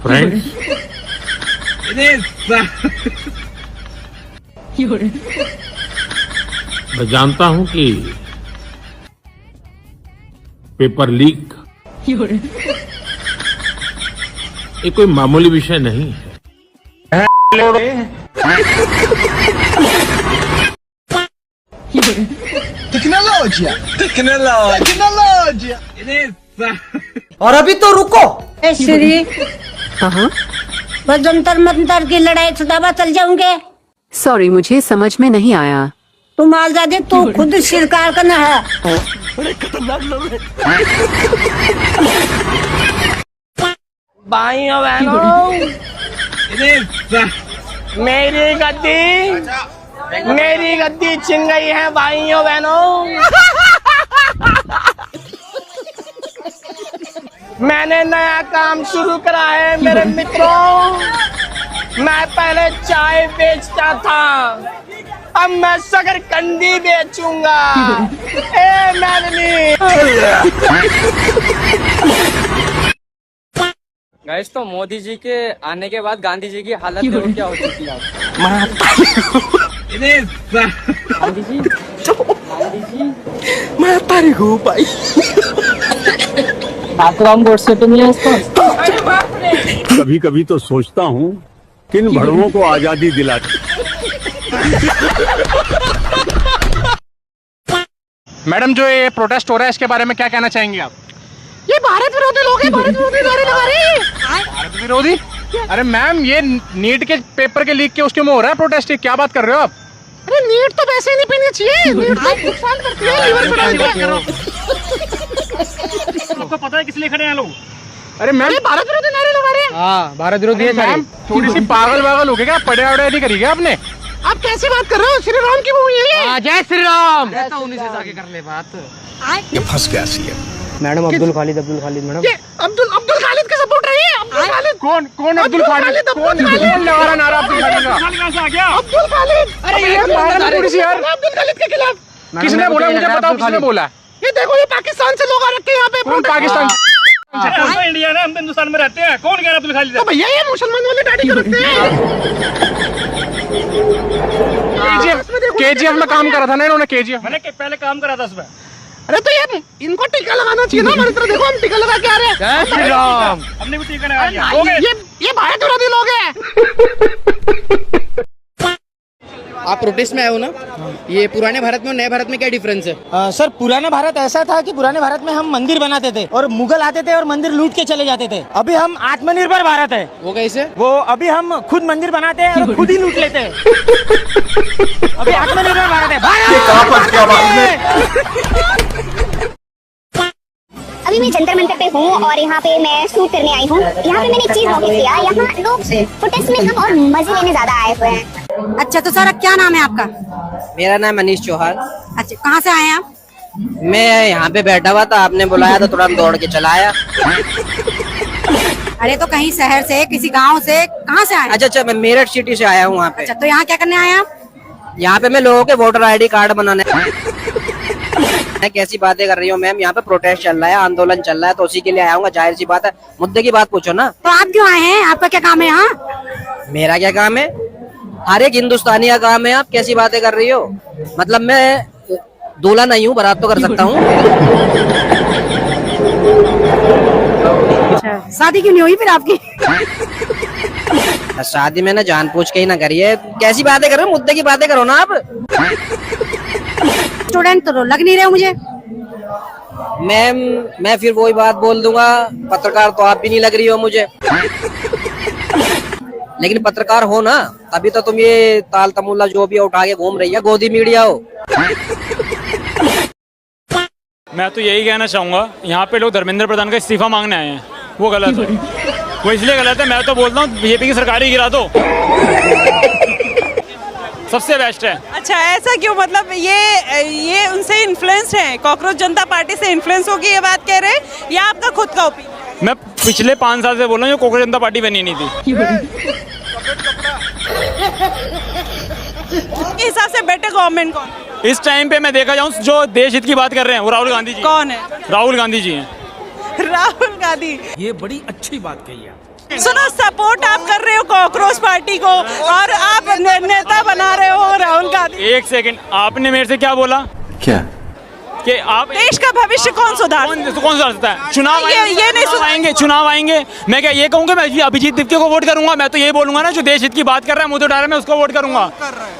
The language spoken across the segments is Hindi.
फ्रेंड्स, मैं जानता हूं कि पेपर लीक ये कोई मामूली विषय नहीं है। टेक्नोलॉजिया। और अभी तो रुको। श्री बस जंतर मंतर की लड़ाई छुटावा चल जाऊंगे। सॉरी, मुझे समझ में नहीं आया। तुम आजादी तू खुद शिरकार करना है। बड़े खतरनाक लोग हैं। भाइयों बहनों, मेरी गद्दी छिन गई है भाइयों बहनों। मैंने नया काम शुरू करा है मेरे मित्रों। मैं पहले चाय बेचता था, अब मैं शकरकंदी बेचूंगा। ए मैडनी। गाइस, तो मोदी जी के आने के बाद गांधी जी की हालत देखो क्या हो चुकी है। गांधी जी मैं तारीख हूँ भाई। बाथरूम बोर्ड से तो नहीं है इसको। कभी कभी तो सोचता हूँ किन भड़वों को आजादी दिलाती। मैडम, जो ये प्रोटेस्ट हो रहा है इसके बारे में क्या कहना चाहेंगे आप? ये भारत विरोधी लोग हैं, भारत विरोधी नारे लगा रहे हैं। भारत विरोधी? अरे मैम, ये नीट के पेपर के लीक के उसके में हो रहा है प्रोटेस्ट। क्या बात कर रहे हो आप? अरे नीट तो वैसे ही नहीं पीनी चाहिए, नीट तो नुकसान करती है, लीवर बढ़ाती है। आपको पता है किस लिए खड़े हैं लोग? अरे मैम, भारत विरोधी नारे लगा रहे हैं। हाँ, भारत विरोधी है मैम। थोड़ी सी पागल वागल हो गए क्या? पढ़े वढ़े नहीं करी क्या आपने? आप कैसे बात कर रहे हो? श्री राम की मूवी है ये। जय श्री राम। तो उन्हीं से जाके कर ले बात। ये फंस गया CM. Madam, Abdul Khalid madam. ये अब्दुल खालिद के सपोर्ट रही है। अब्दुल खालिद कौन अब्दुल खालिद? कौन लगा रहा नारा अब्दुल खालिद का? अब्दुल खालिद। अरे ये थोड़ी सी यार, अब्दुल खालिद के खिलाफ किसने बोला? मुझे बताओ किसने बोला? ये देखो, ये पाकिस्तान से लोग आ रखे हैं यहाँ पे। कौन पाकिस्तान? हम तो इंडिया है, हम तो हिंदुस्तान में रहते हैं। कौन कह रहा है अब्दुल खालिद? तो भैया ये मुसलमान वाले दाढ़ी करते हैं। केजीएफ में काम करा था ना इन्होंने। केजीएफ मैंने पहले काम करा था उसमें। अरे तो ये इनको टीका लगाना चाहिए ना हमारी तरह। देखो हम टीका लगा के आ रहे हैं। जय श्री राम। हमने भी टीका लगा लिया। ये भारत विरोधी लोग हैं। आप प्रोटेस्ट में आए हो ना? ये पुराने भारत में और नए भारत में क्या डिफरेंस है? सर, पुराने भारत ऐसा था कि पुराने भारत में हम मंदिर बनाते थे और मुगल आते थे और मंदिर लूट के चले जाते थे। अभी हम आत्मनिर्भर भारत है। वो कैसे? वो अभी हम खुद मंदिर बनाते हैं और खुद ही लूट लेते हैं। अभी आत्मनिर्भर भारत है। अभी मैं जंतर मंतर पे हूँ और यहाँ पे मैं शूट करने आई हूँ। यहाँ पे मैंने एक चीज नोटिस किया, यहाँ लोग प्रोटेस्ट में कम और मजे लेने ज्यादा आए हुए हैं। अच्छा, तो सर क्या नाम है आपका? मेरा नाम मनीष चौहान। अच्छा, कहाँ से आए हैं आप? मैं यहाँ पे बैठा हुआ था, आपने बुलाया तो तुरंत दौड़ के चला आया। अरे तो कहीं शहर से, किसी गांव से, कहाँ से आए? अच्छा, मैं मेरठ सिटी से आया हूँ वहाँ पे। अच्छा, तो यहाँ क्या करने आए हैं आप? यहाँ पे मैं लोगों के वोटर आईडी कार्ड बनाने। कैसी बातें कर रही हो मैम? यहाँ पे प्रोटेस्ट चल रहा है, आंदोलन चल रहा है, तो उसी के लिए आया हूँ। जाहिर सी बात है, मुद्दे की बात पूछो ना। तो आप क्यों आए हैं? आपका क्या काम है यहाँ? मेरा क्या काम है? हर एक हिंदुस्तानी का काम है। आप कैसी बातें कर रही हो? मतलब मैं दूल्हा नहीं हूँ, बारात तो कर सकता हूँ। अच्छा, शादी क्यों नहीं हुई फिर आपकी? शादी मैंने जानबूझ के ही ना करी है। कैसी बातें कर रहे हो? मुद्दे की बातें करो ना आप। स्टूडेंट तो लग नहीं रहे हो मुझे। मैम, मैं फिर वही बात बोल दूंगा, पत्रकार तो आप भी नहीं लग रही हो मुझे। लेकिन पत्रकार हो ना, तभी तो तुम ये ताल तमुल्ला जो भी उठा के घूम रही है, गोदी मीडिया हो। मैं तो यही कहना चाहूंगा, यहाँ पे लोग धर्मेंद्र प्रधान का इस्तीफा मांगने आए हैं, वो गलत है। वो इसलिए गलत है, मैं तो बोलता हूँ बीजेपी की सरकार ही गिरा दो, सबसे बेस्ट है। अच्छा, ऐसा क्यों? मतलब ये उनसे इन्फ्लुएंस है, कॉकरोच जनता पार्टी से इन्फ्लुएंस होगी ये बात कह रहे हैं, या आपका खुद का ओपिनियन? मैं पिछले 5 साल से बोल रहा हूँ, कॉकरोच जनता पार्टी बनी नहीं थी। आपके हिसाब से बेटर गवर्नमेंट कौन? इस टाइम पे मैं देखा जाऊँ जो देश हित की बात कर रहे हैं वो राहुल गांधी जी। कौन है? राहुल गांधी जी हैं। राहुल गांधी। ये बड़ी अच्छी बात कही है। सुनो, सपोर्ट आप कर रहे हो कॉकरोच पार्टी को और आप नेता बना रहे हो राहुल गांधी। एक सेकंड, आपने मेरे से क्या बोला? क्या? कि आप देश का भविष्य कौन सुधार कौन सुधारता है? चुनाव ये नहीं आएंगे, चुनाव आएंगे। मैं क्या ये कहूँगा मैं अभिजीत दीप्ति को वोट करूंगा? मैं तो ये बोलूंगा ना, जो देश हित की बात कर रहा है मुझे उठा रहा है, मैं उसको वोट करूंगा।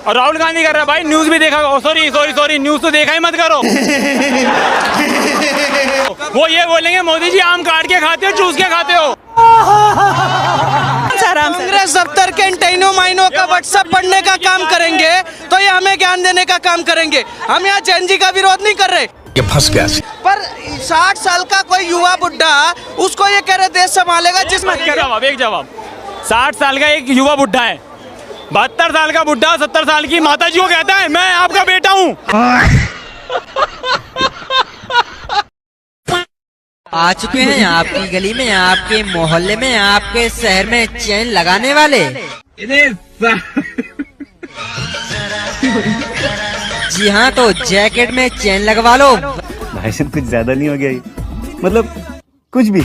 और राहुल गांधी कर रहा है भाई, न्यूज भी देखा। सॉरी, न्यूज तो देखा ही मत करो। वो ये बोलेंगे मोदी जी आम काट के खाते हो, चूस के खाते हो। कांग्रेस दफ्तर कैंटीनों माइनों का व्हाट्सएप पढ़ने का काम करेंगे तो ये हमें ज्ञान देने का काम करेंगे। हम यहाँ चैनजी का विरोध नहीं कर रहे। ये फंस गया। पर 60 साल का कोई युवा बुड्ढा उसको ये कह रहे देश संभालेगा, जिसमें एक जवाब 60 साल का एक युवा बुड्ढा है, 72 साल का बुड्ढा 70 साल की माता जी को कहता है मैं आपका बेटा हूँ। आ चुके हैं आपकी गली में, आपके मोहल्ले में, आपके शहर में चैन लगाने वाले। जी हाँ, तो जैकेट में चैन लगवा लो। भाई साहब कुछ ज्यादा नहीं हो गया ये? मतलब कुछ भी।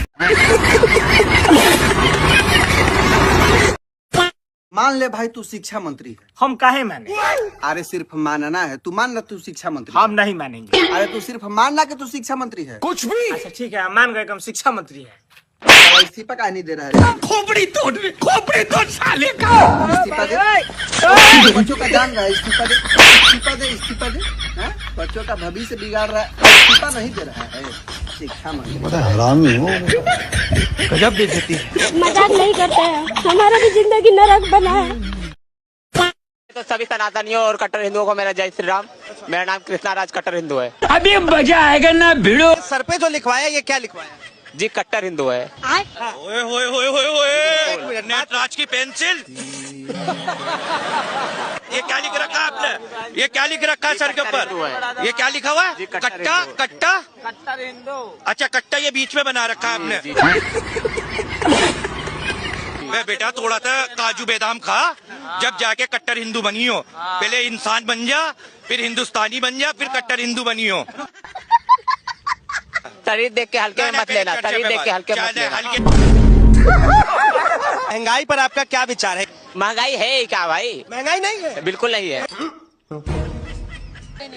मान ले भाई तू शिक्षा मंत्री है। हम काहे माने? अरे सिर्फ मानना है, तू मान ला तू शिक्षा मंत्री। हम नहीं मानेंगे। अरे तू सिर्फ मान ला कि तू शिक्षा मंत्री है। कुछ भी। अच्छा ठीक है, मान गए कि हम शिक्षा मंत्री हैं। इस्तीफा का नहीं दे रहा है। खोपड़ी तोड़ साले का। इस्तीफा दे। बच्चों का जान रहा है, इस्तीफा दे। हाँ? बच्चों का भविष्य बिगाड़ रहा है, इस्तीफा नहीं दे रहा है। शिक्षा मंत्री हरामी हो। गजब बेइज्जती है। मजाक नहीं करते हैं, हमारा भी जिंदगी नरक बना है। तो सभी सनातनियों और कट्टर हिंदुओं को मेरा जय श्री राम। मेरा नाम कृष्णा राज कट्टर हिंदू है। अभी मजा आएगा ना भिड़ो। सर पे जो लिखवाया ये क्या लिखवाया? जी कट्टर हिंदू है। ओए होए होए होए होए, नटराज की पेंसिल। ये क्या लिख रखा है आपने? ये क्या लिख रखा है सर के ऊपर? ये क्या लिखा हुआ है? कट्टा कट्टर हिंदू। अच्छा, कट्टा ये बीच में बना रखा है आपने। मैं बेटा थोड़ा सा काजू बादाम खा, जब जाके कट्टर हिंदू बनी हो। पहले इंसान बन जा, फिर हिंदुस्तानी बन जा, फिर कट्टर हिंदू बनी हो। शरीर देख के हल्के में मत लेना, शरीर देख के हल्के मत लेना। महंगाई पर आपका क्या विचार है? महंगाई है ही क्या भाई? महंगाई नहीं है, बिल्कुल नहीं है।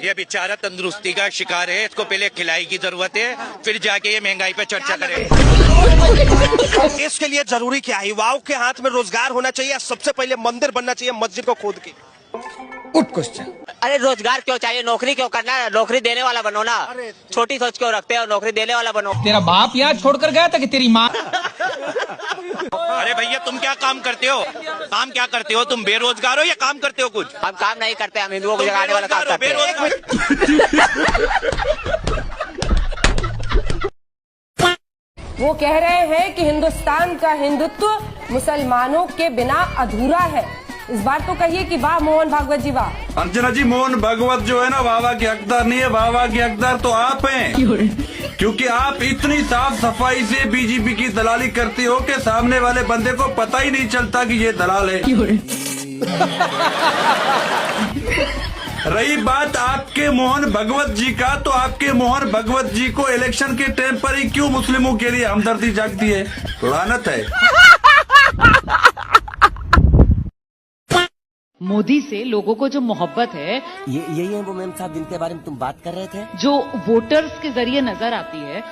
ये बेचारा तंदुरुस्ती का शिकार है, इसको पहले खिलाई की जरूरत है, फिर जाके ये महंगाई पे चर्चा करें। इसके लिए जरूरी क्या है? युवाओं के हाथ में रोजगार होना चाहिए, सबसे पहले मंदिर बनना चाहिए मस्जिद को खोद के। Good question. अरे रोजगार क्यों चाहिए? नौकरी क्यों करना है? नौकरी देने वाला बनो ना। छोटी सोच क्यों रखते हो? नौकरी देने वाला बनो। तेरा बाप यहाँ छोड़कर गया था कि तेरी माँ? अरे भैया तुम क्या काम करते हो? काम क्या करते हो? तुम बेरोजगार हो या काम करते हो कुछ? हम काम नहीं करते, हम हिंदुओं को जगाने वाला काम करते हैं। वो कह रहे हैं कि हिंदुस्तान का हिंदुत्व मुसलमानों के बिना अधूरा है। इस बार तो कहिए कि वाह मोहन भागवत जी वाह। अर्चना जी, मोहन भागवत जो है ना वाह के हकदार नहीं है, वाह के हकदार तो आप हैं, क्योंकि आप इतनी साफ सफाई से बीजेपी की दलाली करते हो कि सामने वाले बंदे को पता ही नहीं चलता कि ये दलाल है। रही बात आपके मोहन भगवत जी का, तो आपके मोहन भगवत जी को इलेक्शन के टाइम पर ही क्यों मुस्लिमों के लिए हमदर्दी जागती है? लानत है। मोदी से लोगों को जो मोहब्बत है, ये यही है वो मैम साहब जिनके बारे में तुम बात कर रहे थे, जो वोटर्स के जरिए नजर आती है,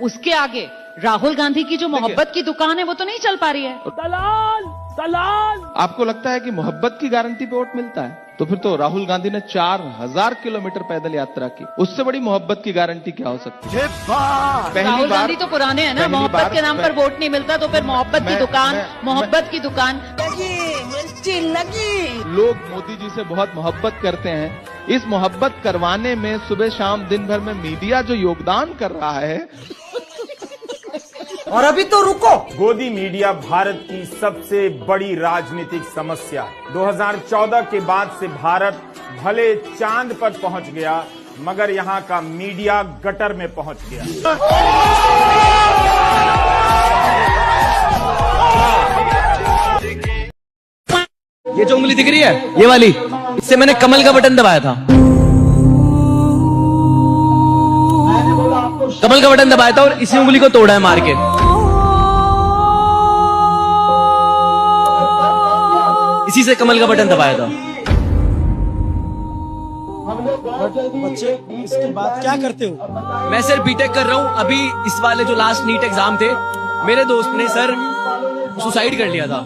उसके आगे राहुल गांधी की जो मोहब्बत की दुकान है वो तो नहीं चल पा रही है। दलाल। आपको लगता है कि मोहब्बत की गारंटी पे वोट मिलता है? तो फिर तो राहुल गांधी ने 4000 किलोमीटर पैदल यात्रा की, उससे बड़ी मोहब्बत की गारंटी क्या हो सकती है? राहुल गांधी तो पुराने हैं ना, मोहब्बत के नाम पर वोट नहीं मिलता तो फिर मोहब्बत की दुकान, मोहब्बत की दुकान। लोग मोदी जी से बहुत मोहब्बत करते हैं। इस मोहब्बत करवाने में सुबह शाम दिन भर में मीडिया जो योगदान कर रहा है। और अभी तो रुको, गोदी मीडिया भारत की सबसे बड़ी राजनीतिक समस्या है। 2014 के बाद से भारत भले चांद पर पहुंच गया, मगर यहां का मीडिया गटर में पहुंच गया। ये जो उंगली दिख रही है, ये वाली, इससे मैंने कमल का बटन दबाया था। कमल का बटन दबाया था और इसी उंगली को तोड़ा है मार के। इसी से कमल का बटन दबाया था। बच्चे इसके बाद क्या करते हो? मैं सर बीटेक कर रहा हूँ। अभी इस वाले जो लास्ट नीट एग्जाम थे, मेरे दोस्त ने सर सुसाइड कर लिया था।